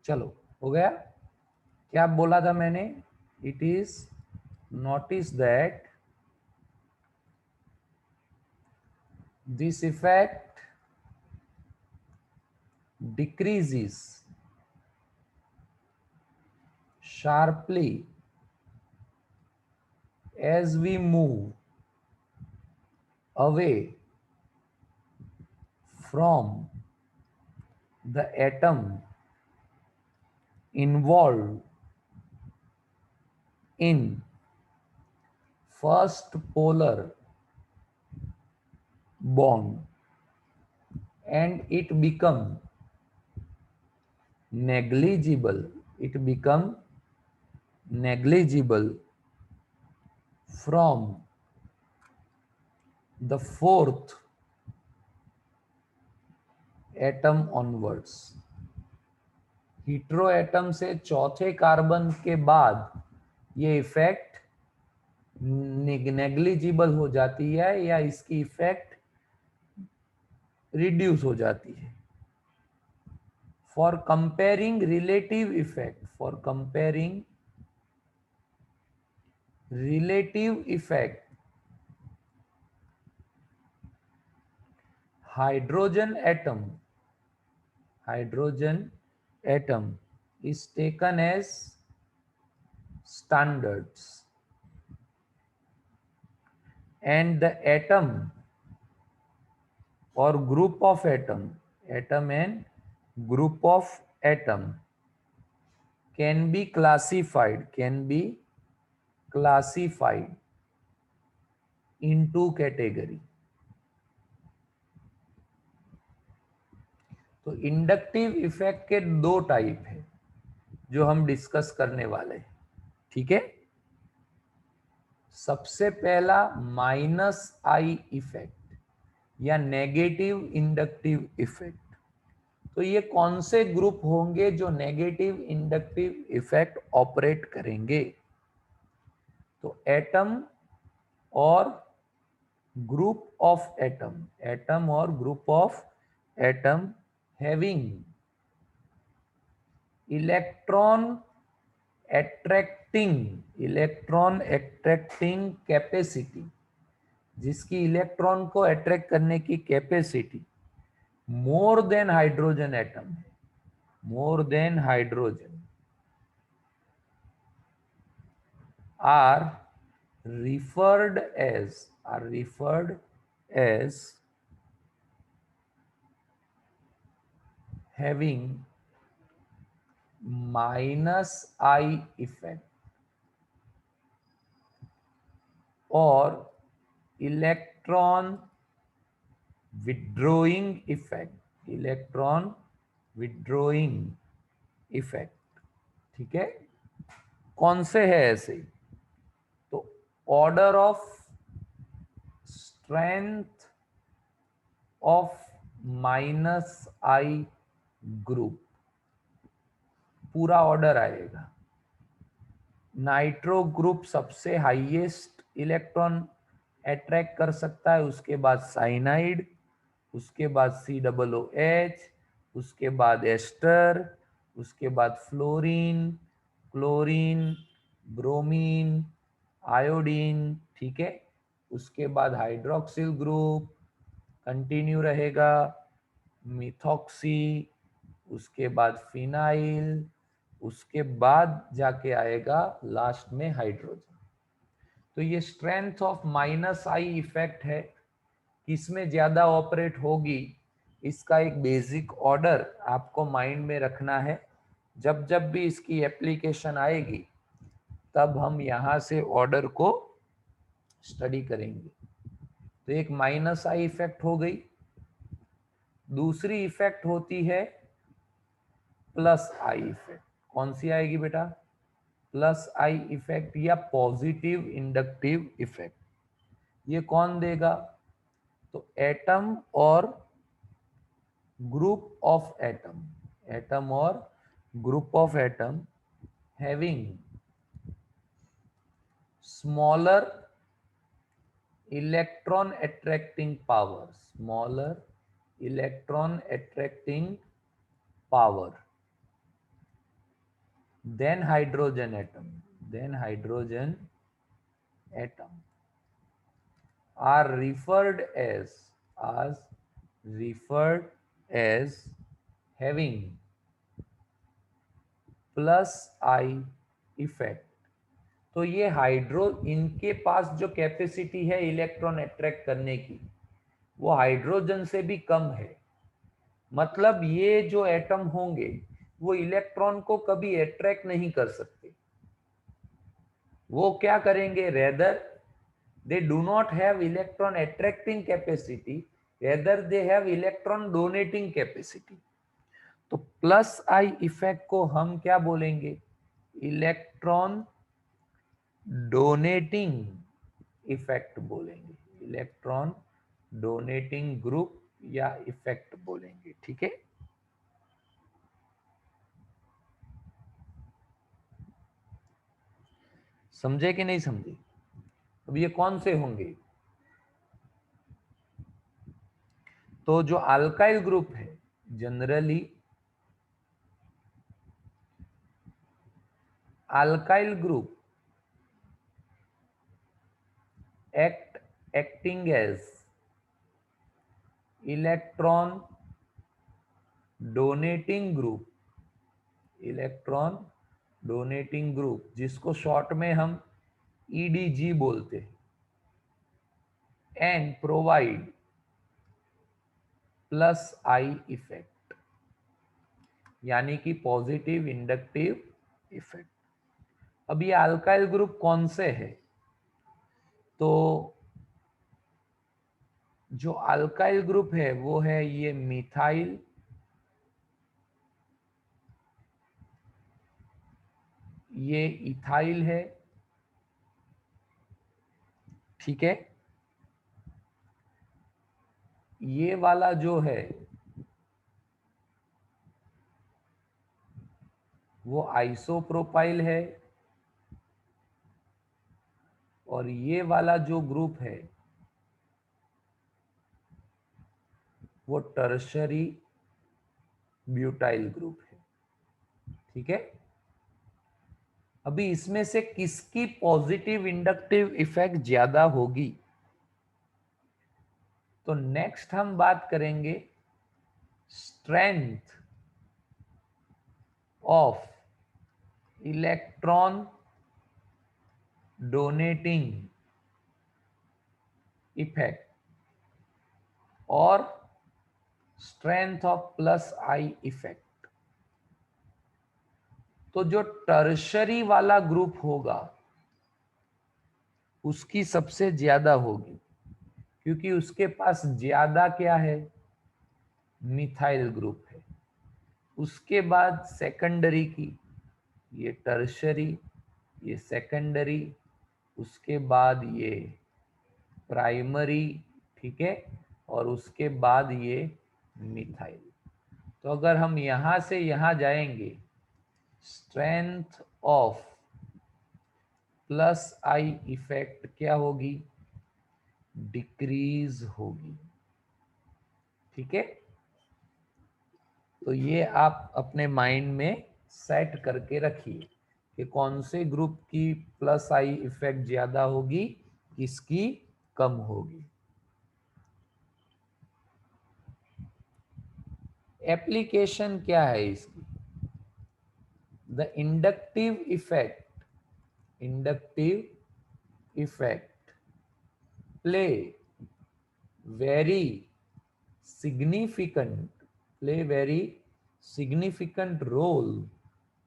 चलो, हो गया। क्या बोला था मैंने? It is notice that this effect decreases sharply as we move away from the atom involved in first polar bond, and negligible it become negligible from the fourth atom onwards. Hetero atom से चौथे carbon के बाद ये effect negligible हो जाती है या इसकी इफेक्ट रिड्यूस हो जाती है। For comparing relative effect, for comparing relative effect, hydrogen atom is taken as standards, and the atom or group of atom and group of atom can be classified into category। तो inductive effect के दो type है जो हम discuss करने वाले हैं, ठीक है। सबसे पहला माइनस आई इफेक्ट या नेगेटिव इंडक्टिव इफेक्ट। तो ये कौन से ग्रुप होंगे जो नेगेटिव इंडक्टिव इफेक्ट ऑपरेट करेंगे? तो एटम और ग्रुप ऑफ एटम और group of atom having electron attracting capacity, जिसकी इलेक्ट्रॉन को अट्रैक्ट करने की capacity more than hydrogen atom है, more than hydrogen, are referred as having minus I effect or electron withdrawing effect, ठीक है। कौन से है ऐसे? तो order of strength of minus I group, पूरा ऑर्डर आएगा। नाइट्रो ग्रुप सबसे हाईएस्ट इलेक्ट्रॉन अट्रैक्ट कर सकता है, उसके बाद साइनाइड, उसके बाद COOH, उसके बाद एस्टर, उसके बाद फ्लोरीन, क्लोरीन, ब्रोमीन, आयोडीन, ठीक है। उसके बाद हाइड्रोक्सिल ग्रुप कंटिन्यू रहेगा, मिथॉक्सी, उसके बाद फिनाइल, उसके बाद जाके आएगा लास्ट में हाइड्रोजन। तो ये strength of minus I effect है, किसमें ज्यादा ऑपरेट होगी, इसका एक बेसिक ऑर्डर आपको माइंड में रखना है। जब जब भी इसकी एप्लीकेशन आएगी तब हम यहाँ से ऑर्डर को स्टडी करेंगे। तो एक माइनस आई इफेक्ट हो गई। दूसरी इफेक्ट होती है प्लस आई इफेक्ट। कौन सी आएगी बेटा? प्लस आई इफेक्ट या पॉजिटिव इंडक्टिव इफेक्ट। ये कौन देगा? तो एटम और group of atom having smaller electron attracting power then hydrogen atom, then hydrogen atom are referred as having plus I effect. तो ये हाइड्रो, इनके पास जो कैपेसिटी है इलेक्ट्रॉन अट्रैक्ट करने की, वो हाइड्रोजन से भी कम है। मतलब ये जो एटम होंगे वो इलेक्ट्रॉन को कभी अट्रैक्ट नहीं कर सकते। वो क्या करेंगे, rather they do not have electron attracting capacity, rather they have electron donating capacity. तो प्लस आई इफेक्ट को हम क्या बोलेंगे, इलेक्ट्रॉन डोनेटिंग इफेक्ट बोलेंगे, इलेक्ट्रॉन डोनेटिंग ग्रुप या इफेक्ट बोलेंगे। ठीक है, समझे कि नहीं समझे? अब ये कौन से होंगे, तो जो अल्काइल ग्रुप है generally, alkyl group acting as electron donating group, electron donating group जिसको शॉर्ट में हम ईडीजी बोलते हैं, and provide plus I effect, यानी कि पॉजिटिव इंडक्टिव इफेक्ट। अब ये अल्काइल ग्रुप कौन से है, तो जो अल्काइल ग्रुप है वो है ये मिथाइल, ये इथाइल है। ठीक है, ये वाला जो है वो आइसोप्रोपाइल है, और ये वाला जो ग्रुप है वो टर्शरी ब्यूटाइल ग्रुप है। ठीक है, अभी इसमें से किसकी पॉजिटिव इंडक्टिव इफेक्ट ज्यादा होगी, तो नेक्स्ट हम बात करेंगे strength of electron donating effect और strength of plus I effect. तो जो टर्शरी वाला ग्रुप होगा उसकी सबसे ज्यादा होगी, क्योंकि उसके पास ज्यादा क्या है, मिथाइल ग्रुप है। उसके बाद सेकेंडरी की, ये टर्शरी, ये सेकेंडरी, उसके बाद ये प्राइमरी। ठीक है, और उसके बाद ये मिथाइल। तो अगर हम यहां से यहां जाएंगे, strength of plus I effect क्या होगी, डिक्रीज होगी। ठीक है, तो ये आप अपने माइंड में सेट करके रखिए कि कौन से ग्रुप की प्लस आई इफेक्ट ज्यादा होगी, किसकी कम होगी। एप्लीकेशन क्या है इसकी, the inductive effect play very significant play very significant role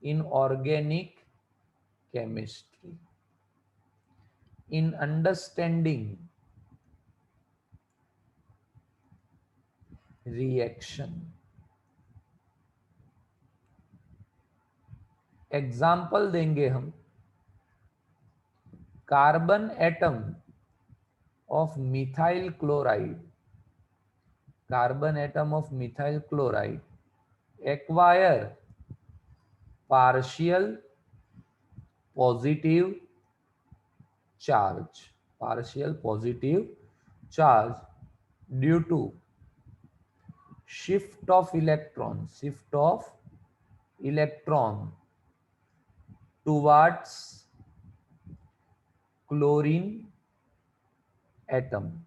in organic chemistry, in understanding reaction। Example देंगे हम, carbon atom of methyl chloride, carbon atom of methyl chloride acquire partial positive charge, partial positive charge due to shift of electron towards chlorine atom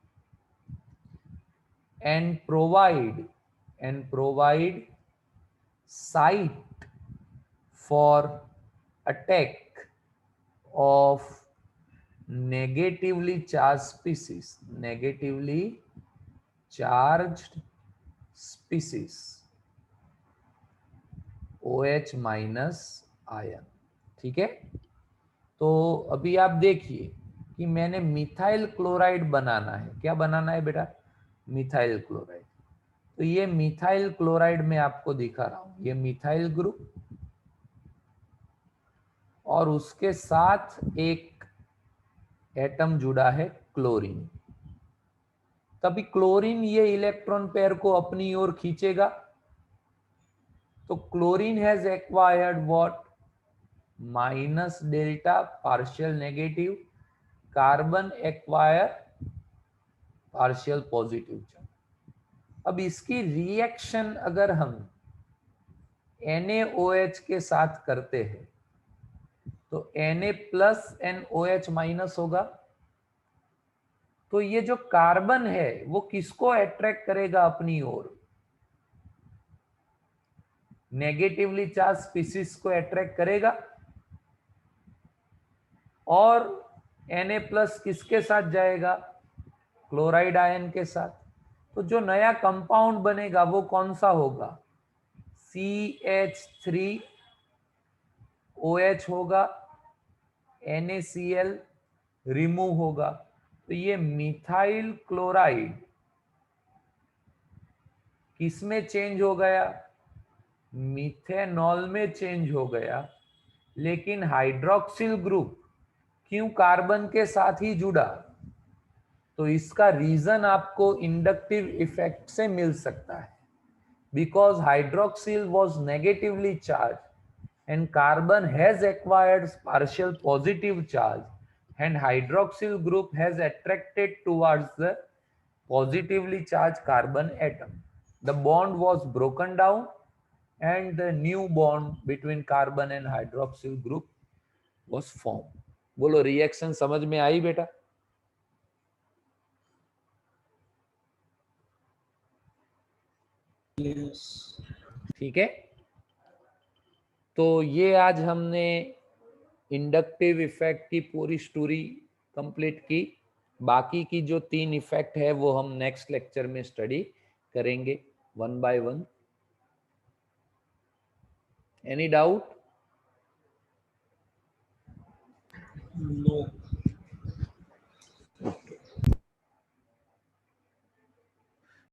and provide site for attack of negatively charged species OH minus ion. ठीक है, तो अभी आप देखिए कि मैंने methyl chloride बनाना है। क्या बनाना है बेटा? Methyl chloride. तो ये मिथाइल क्लोराइड मैं आपको दिखा रहा हूं, ये मिथाइल ग्रुप और उसके साथ एक एटम जुड़ा है क्लोरीन। तभी क्लोरीन ये इलेक्ट्रॉन पेयर को अपनी ओर खींचेगा। तो chlorine has acquired what? Minus delta partial negative, carbon acquire partial positive charge. अब इसकी रिएक्शन अगर हम NaOH के साथ करते हैं तो Na प्लस NOH माइनस होगा। तो ये जो कार्बन है वो किसको अट्रैक्ट करेगा अपनी ओर? नेगेटिवली चार्ज स्पीसीज को अट्रैक्ट करेगा। और Na प्लस किसके साथ जाएगा? क्लोराइड आयन के साथ। तो जो नया कंपाउंड बनेगा वो कौन सा होगा? CH3OH होगा, NaCl रिमूव होगा। तो ये मिथाइल क्लोराइड किस में चेंज हो गया? मिथेनॉल में चेंज हो गया। लेकिन हाइड्रोक्सिल ग्रुप क्यों कार्बन के साथ ही जुड़ा? तो इसका रीजन आपको इंडक्टिव इफेक्ट से मिल सकता है। Because hydroxyl was negatively charge and carbon has acquired partial positive charge and hydroxyl group has attracted towards the positively charged carbon atom. The bond was broken down and the new bond between carbon and hydroxyl group was formed. बोलो reaction समझ में आई बेटा? ठीक है, तो ये आज हमने इंडक्टिव इफेक्ट की पूरी स्टोरी कंप्लीट की। बाकी की जो 3 इफेक्ट है वो हम नेक्स्ट लेक्चर में स्टडी करेंगे one by one. Any doubt? No.